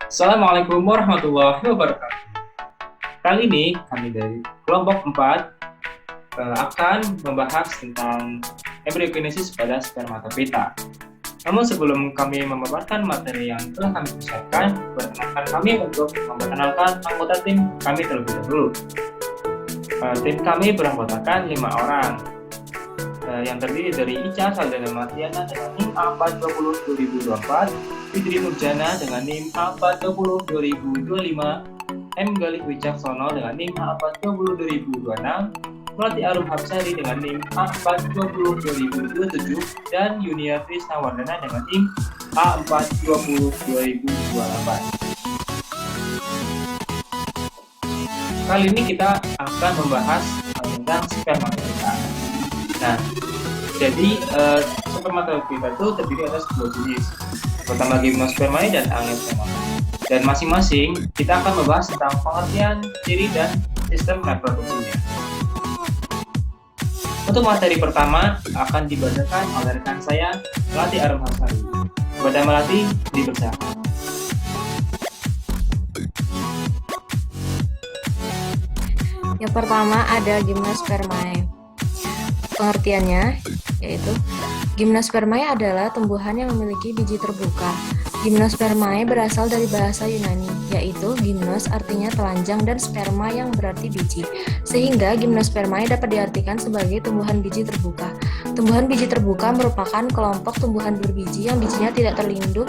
Assalamualaikum warahmatullahi wabarakatuh. Kali ini kami dari kelompok 4 akan membahas tentang embriogenesis pada spermatofita. Namun sebelum kami memaparkan materi yang telah kami persiapkan, perkenalkan kami untuk memperkenalkan anggota tim kami terlebih dahulu. Tim kami beranggotakan 5 orang, yang terdiri dari Ica Saldana Martiana dengan NIM A420-2024, Fitri Nurjana dengan NIM A420-2025, M. Galih Wicaksono dengan NIM A420-2026, Melati Arum Hapsari dengan NIM A420-2027, dan Yunia Krisnawardana dengan NIM A420-2028. Kali ini kita akan membahas tentang spermatofita. Nah, jadi spermatofita itu terdiri atas 2 jenis, pertama gimnospermae dan angiospermae. Dan masing-masing kita akan membahas tentang pengertian, ciri, dan sistem reproduksinya. Untuk materi pertama akan dibacakan oleh rekan saya, Melati Arum Hapsari. Kepada Melati, dipersilakan. Yang pertama ada gimnospermae. Pengertiannya yaitu gimnospermae adalah tumbuhan yang memiliki biji terbuka. Gimnospermae berasal dari bahasa Yunani, yaitu gimnos artinya telanjang dan sperma yang berarti biji. Sehingga gimnospermae dapat diartikan sebagai tumbuhan biji terbuka. Tumbuhan biji terbuka merupakan kelompok tumbuhan berbiji yang bijinya tidak terlindung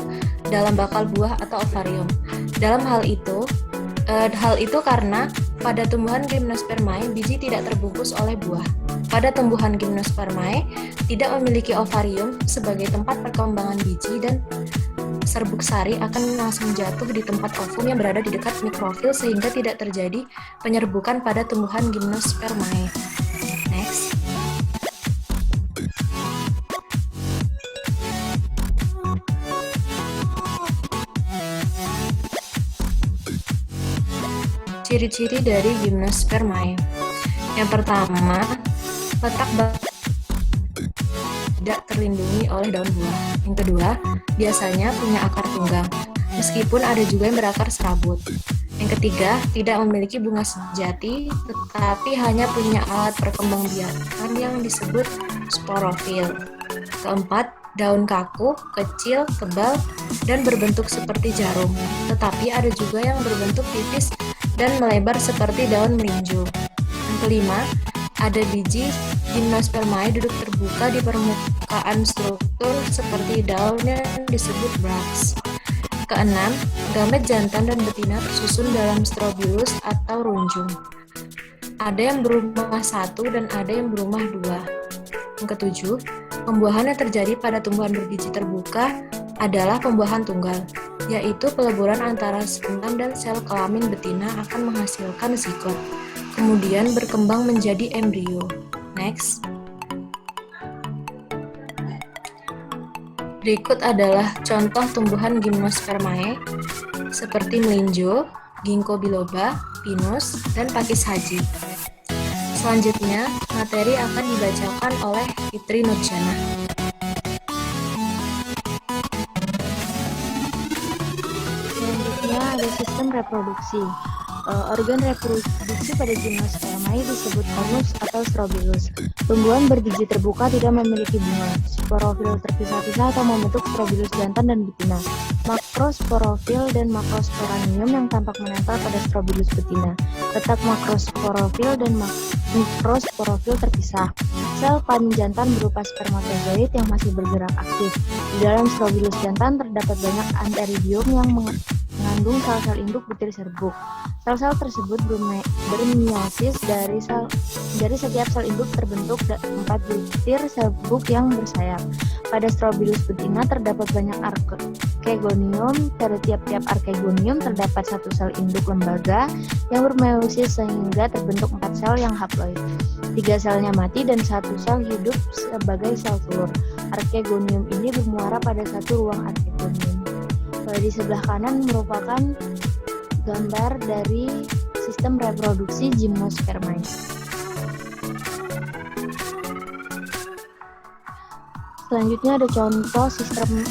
dalam bakal buah atau ovarium. Dalam hal itu karena pada tumbuhan gimnospermae biji tidak terbungkus oleh buah. Pada tumbuhan gimnospermae tidak memiliki ovarium sebagai tempat perkembangan biji dan serbuk sari akan langsung jatuh di tempat ovum yang berada di dekat mikrofil sehingga tidak terjadi penyerbukan pada tumbuhan gimnospermae. Next. Ciri-ciri dari gimnospermae. Yang pertama, letak tidak terlindungi oleh daun buah. Yang kedua, biasanya punya akar tunggang, meskipun ada juga yang berakar serabut. Yang ketiga, tidak memiliki bunga sejati, tetapi hanya punya alat perkembangbiakan yang disebut sporofil. Keempat, daun kaku, kecil, tebal, dan berbentuk seperti jarum, tetapi ada juga yang berbentuk tipis dan melebar seperti daun melinjo. Yang kelima, ada biji gimnospermae duduk terbuka di permukaan struktur seperti daun yang disebut bracts. Keenam, gamet jantan dan betina tersusun dalam strobilus atau runjung. Ada yang berumah 1 dan ada yang berumah 2. Yang ketujuh, pembuahan yang terjadi pada tumbuhan berbiji terbuka adalah pembuahan tunggal, yaitu peleburan antara sperma dan sel kelamin betina akan menghasilkan zigot, kemudian berkembang menjadi embrio. Next. Berikut adalah contoh tumbuhan gimnospermae seperti melinjo, ginkgo biloba, pinus, dan pakis haji. Selanjutnya, materi akan dibacakan oleh Fitri Nurjana. Selanjutnya ada sistem reproduksi. Organ reproduksi pada gimnospermae disebut konus atau strobilus. Tumbuhan berbiji terbuka tidak memiliki bunga. Sporofil terpisah-pisah atau membentuk strobilus jantan dan betina. Makrosporofil dan makrosporangium yang tampak menempel pada strobilus betina. Letak makrosporofil dan mikrosporofil terpisah. Sel kelamin jantan berupa spermatozoid yang masih bergerak aktif. Di dalam strobilus jantan terdapat banyak anteridium yang mengandung sel-sel induk butir serbuk. Sel-sel tersebut bermeiosis dari setiap sel induk terbentuk 4 butir serbuk yang bersayap. Pada strobilus betina terdapat banyak arkegonium. Pada tiap-tiap arkegonium terdapat 1 sel induk lembaga yang bermeiosis sehingga terbentuk 4 sel yang haploid. 3 selnya mati dan 1 sel hidup sebagai sel telur. Arkegonium ini bermuara pada 1 ruang arkegonium. Di sebelah kanan merupakan gambar dari sistem reproduksi gimnospermae. Selanjutnya ada contoh sistem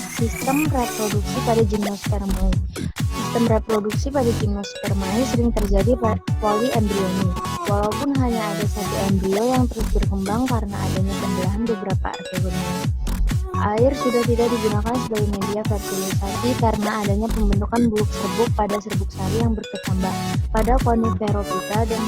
reproduksi pada Gymnospermae. Sistem reproduksi pada Gymnospermae sering terjadi polyembrioni, walaupun hanya ada satu embrio yang terus berkembang karena adanya pembelahan beberapa arkegonia. Air sudah tidak digunakan sebagai media fertilisasi karena adanya pembentukan buluk serbuk pada serbuk sari yang berkecambah. Pada Coniferophyta dan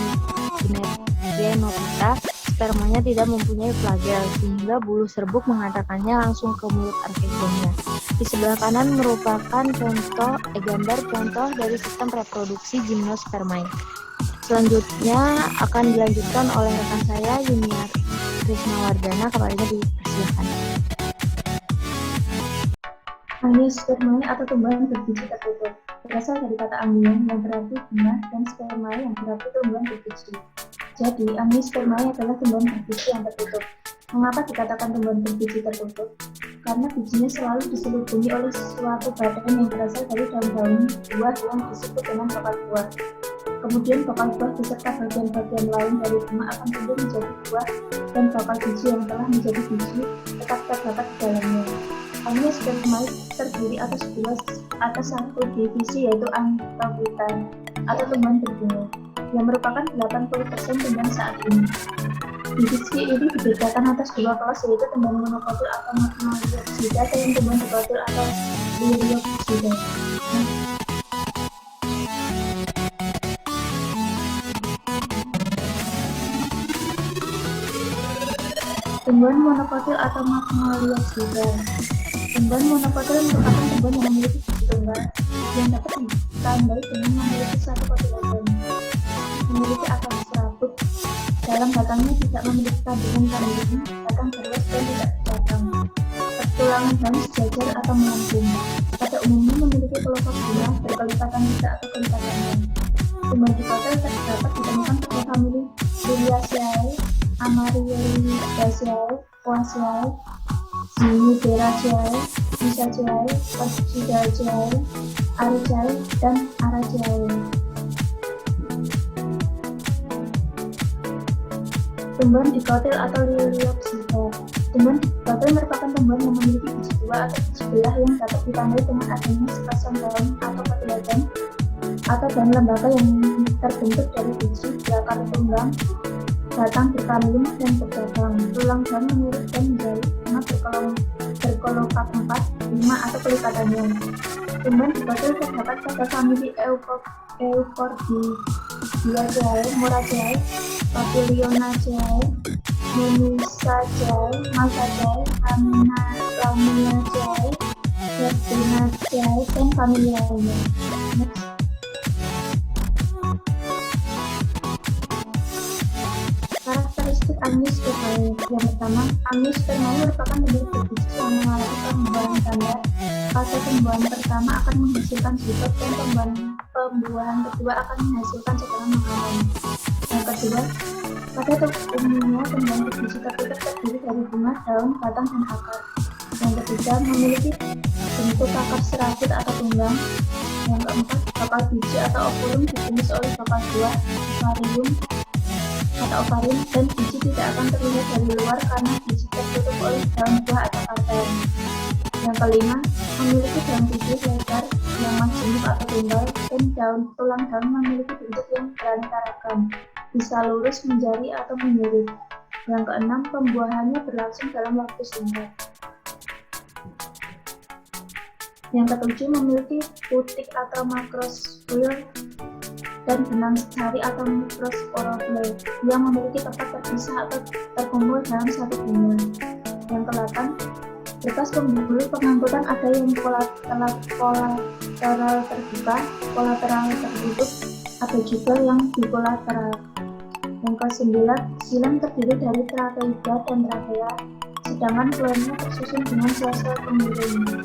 Genophyta, spermanya tidak mempunyai flagel, sehingga bulu serbuk mengantarkannya langsung ke mulut arkegonia. Di sebelah kanan merupakan gambar contoh dari sistem reproduksi Gymnospermae. Selanjutnya akan dilanjutkan oleh rekan saya, Yuniar Krisnawardana. Kembalinya dipersilakan. Angiospermae atau tumbuhan berbiji tertutup berasal dari kata angion yang berarti bunga dan spermae yang berarti tumbuhan berbiji. Jadi, angiospermae adalah tumbuhan berbiji yang tertutup. Mengapa dikatakan tumbuhan berbiji tertutup? Karena bijinya selalu diselimuti oleh suatu badan yang berasal dari daun-daun buah yang disebut dengan bakal buah. Kemudian bakal buah beserta bagian-bagian lain dari bunga akan tumbuh menjadi buah, dan bakal biji yang telah menjadi biji tetap terdapat di dalamnya. Angiospermae terdiri atas satu divisi, yaitu Anthophyta atau tumbuhan berbunga, yang merupakan 80% tumbuhan saat ini. Divisi ini dibedakan atas dua kelas, yaitu tumbuhan monokotil atau Magnoliopsida dan tumbuhan dikotil atau Liriopsida. Tumbuhan monokotil atau Magnoliopsida. Tumbuhan monokotil merupakan tumbuhan yang memiliki biji tunggal yang dapat ditandai dengan memiliki satu kotiledon. Memiliki akar serabut. Dalam batangnya tidak memiliki kandungan, batang berluas dan tidak bercabang. Pertulangan daun sejajar atau melengkung. Pada umumnya memiliki kelopak bunga berkelipatan tidak atau kelipatan yang. Tumbuhan dikotil terdapat ditemukan pada famili Liliaceae, Amaryllidaceae, Poaceae, Zinideraceae, Bisaceae, Oxidaceae, Aricae, dan Araceae. Tumbuhan dikotil atau Liriopsida. Tumbuhan dikotil merupakan tumbuhan yang memiliki biji dua atau biji belah yang dapat ditandai dengan adanya sepasang daun atau kotiledon atau daun lembaga yang terbentuk dari biji, akar tunggang, batang berkambing dan bercabang. Tulang daun menurut dan menjadi bunga berkelopak 4, 5 atau kelipatannya. Tumbuhan dikotil terdapat pada famili Euphorbiaceae, Moraceae, Papilionaceae, Memisaceae, Malvaceae, Laminaceae, Gardinaceae, dan famili lainnya. Next. Karakteristik Angiospermae. Yang pertama, Angiospermae merupakan tumbuhan berbiji yang mengalami pembuahan ganda. Fase pembuahan pertama akan menghasilkan zigot dan pembuahan kedua akan menghasilkan cadangan makanan. Yang kedua, pada umumnya tumbuhan berbiji tertutup terdiri dari bunga, daun, batang, dan akar. Yang ketiga, memiliki bentuk akar serabut atau tunggang. Yang keempat, bakal biji atau okulum dijenis oleh bakal buah, ovarium atau ovarin, dan biji tidak akan terlihat dari luar karena biji tertutup oleh daun buah atau kardan. Yang kelima, memiliki daun biji lebar yang majemuk atau tunggal, dan tulang daun memiliki bentuk yang beraneka ragam, bisa lurus, menjari, atau menyulut. Yang keenam, pembuahannya berlangsung dalam waktu singkat. Yang ketujuh, memiliki putik atau makrospore dan benang sari atau mikrosporofile yang memiliki tempat terpisah atau terkumpul dalam satu bunga. Yang ke-8, bekas pembuluh pengangkutan ada yang kolateral terbuka, kolateral tertutup, ada juga yang bikolateral. Yang ke-9, xilem terdiri dari trakeida dan trakea, sedangkan floemnya tersusun dengan sel-sel pemburunya.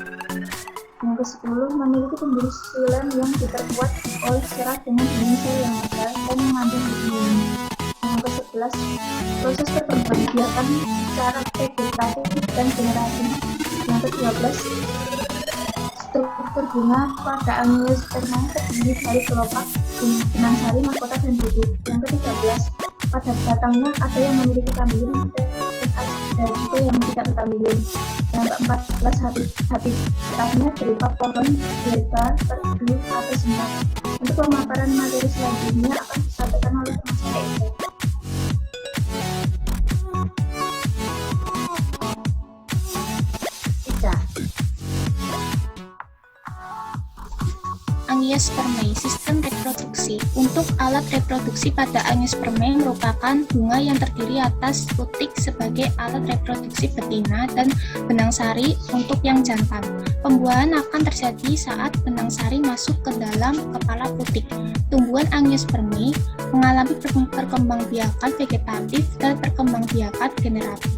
Yang ke-10, memiliki pembuluh xilem yang diperkuat oleh serat dengan jenis sel yang lebar dan mengandung vitamin. Yang ke-11, proses perkembangbiakan secara vegetatif dan generasi. Yang ke-12, struktur bunga pada Angiospermae terdiri dari kelopak, benang sari, mahkota, dan bibit. Yang ke-13, pada batangnya ada yang memiliki kambium dan ada juga yang tidak berkambium. Yang ke-14 habitatnya berupa pohon, herba, tebu, atau semak. Untuk pemaparan materi selanjutnya akan disampaikan oleh Mas Eka. Angiospermae, sistem reproduksi. Untuk alat reproduksi pada angiospermae merupakan bunga yang terdiri atas putik sebagai alat reproduksi betina dan benang sari untuk yang jantan. Pembuahan akan terjadi saat benang sari masuk ke dalam kepala putik. Tumbuhan angiospermae mengalami perkembangbiakan vegetatif dan perkembangbiakan generatif.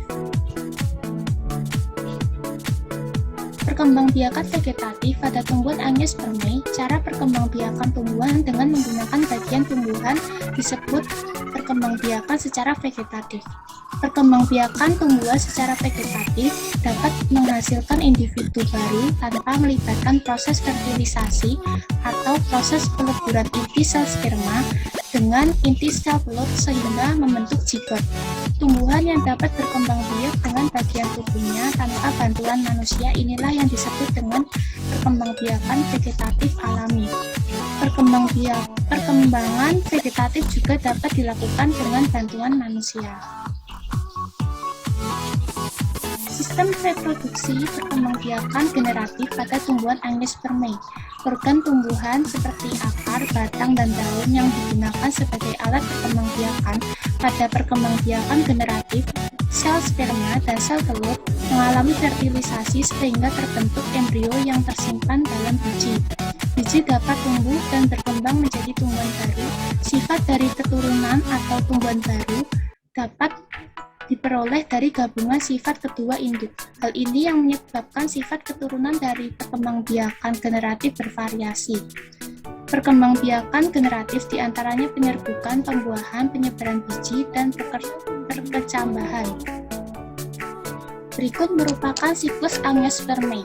Perkembangbiakan vegetatif pada tumbuhan angiospermae, cara perkembangbiakan tumbuhan dengan menggunakan bagian tumbuhan disebut perkembangbiakan secara vegetatif. Perkembangbiakan tumbuhan secara vegetatif dapat menghasilkan individu baru tanpa melibatkan proses fertilisasi atau proses peleburan inti sel sperma dengan inti sel telur sehingga membentuk zigot. Tumbuhan yang dapat berkembang biak dengan bagian tubuhnya tanpa bantuan manusia inilah yang disebut dengan perkembangbiakan vegetatif alami. Perkembangan vegetatif juga dapat dilakukan dengan bantuan manusia. Sistem reproduksi perkembangbiakan generatif pada tumbuhan angiospermae. Organ tumbuhan seperti akar, batang, dan daun yang digunakan sebagai alat perkembangbiakan pada perkembangbiakan generatif, sel sperma dan sel telur mengalami fertilisasi sehingga terbentuk embrio yang tersimpan dalam biji. Biji dapat tumbuh dan berkembang menjadi tumbuhan baru. Sifat dari keturunan atau tumbuhan baru dapat diperoleh dari gabungan sifat kedua induk. Hal ini yang menyebabkan sifat keturunan dari perkembangbiakan generatif bervariasi. Perkembangbiakan generatif diantaranya penyerbukan, pembuahan, penyebaran biji, dan perkecambahan. Berikut merupakan siklus angiospermae.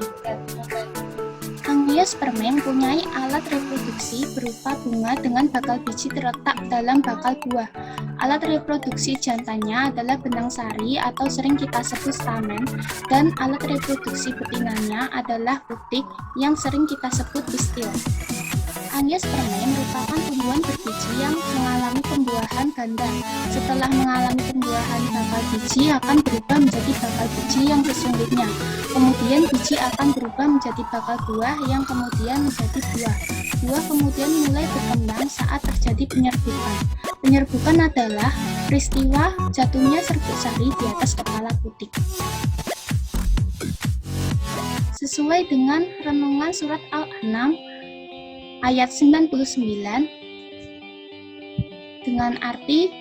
Angiospermae mempunyai alat reproduksi berupa bunga dengan bakal biji terletak dalam bakal buah. Alat reproduksi jantannya adalah benang sari atau sering kita sebut stamen, dan alat reproduksi betinanya adalah putik yang sering kita sebut pistil. Angiospermae merupakan tumbuhan berbiji yang mengalami pembuahan ganda. Setelah mengalami pembuahan, bakal biji akan berubah menjadi bakal biji yang sesungguhnya. Kemudian biji akan berubah menjadi bakal buah yang kemudian menjadi buah. Buah kemudian mulai berkembang saat terjadi penyerbukan. Penyerbukan adalah peristiwa jatuhnya serbuk sari di atas kepala putik. Sesuai dengan renungan surat Al-An'am ayat 99 dengan arti,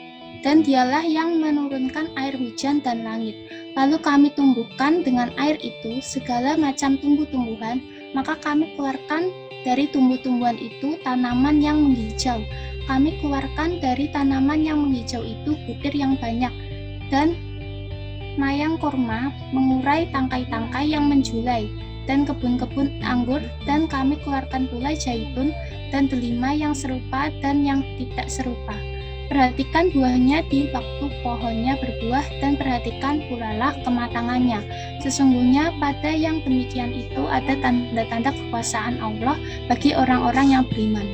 dan dialah yang menurunkan air hujan dan langit. Lalu kami tumbuhkan dengan air itu segala macam tumbuh-tumbuhan, maka kami keluarkan dari tumbuh-tumbuhan itu tanaman yang menghijau. Kami keluarkan dari tanaman yang menghijau itu butir yang banyak, dan mayang kurma mengurai tangkai-tangkai yang menjulai, dan kebun-kebun anggur, dan kami keluarkan pula zaitun dan delima yang serupa dan yang tidak serupa. Perhatikan buahnya di waktu pohonnya berbuah, dan perhatikan pulalah kematangannya. Sesungguhnya pada yang demikian itu ada tanda-tanda kekuasaan Allah bagi orang-orang yang beriman.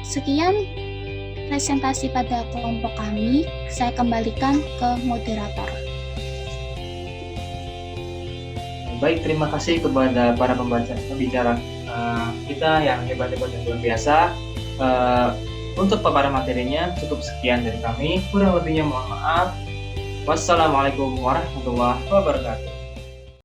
Sekian presentasi pada kelompok kami, saya kembalikan ke moderator. Baik, terima kasih kepada para pembicara kita yang hebat-hebat dan luar biasa. Untuk paparan materinya cukup sekian dari kami. Kurang lebihnya mohon maaf. Wassalamualaikum warahmatullahi wabarakatuh.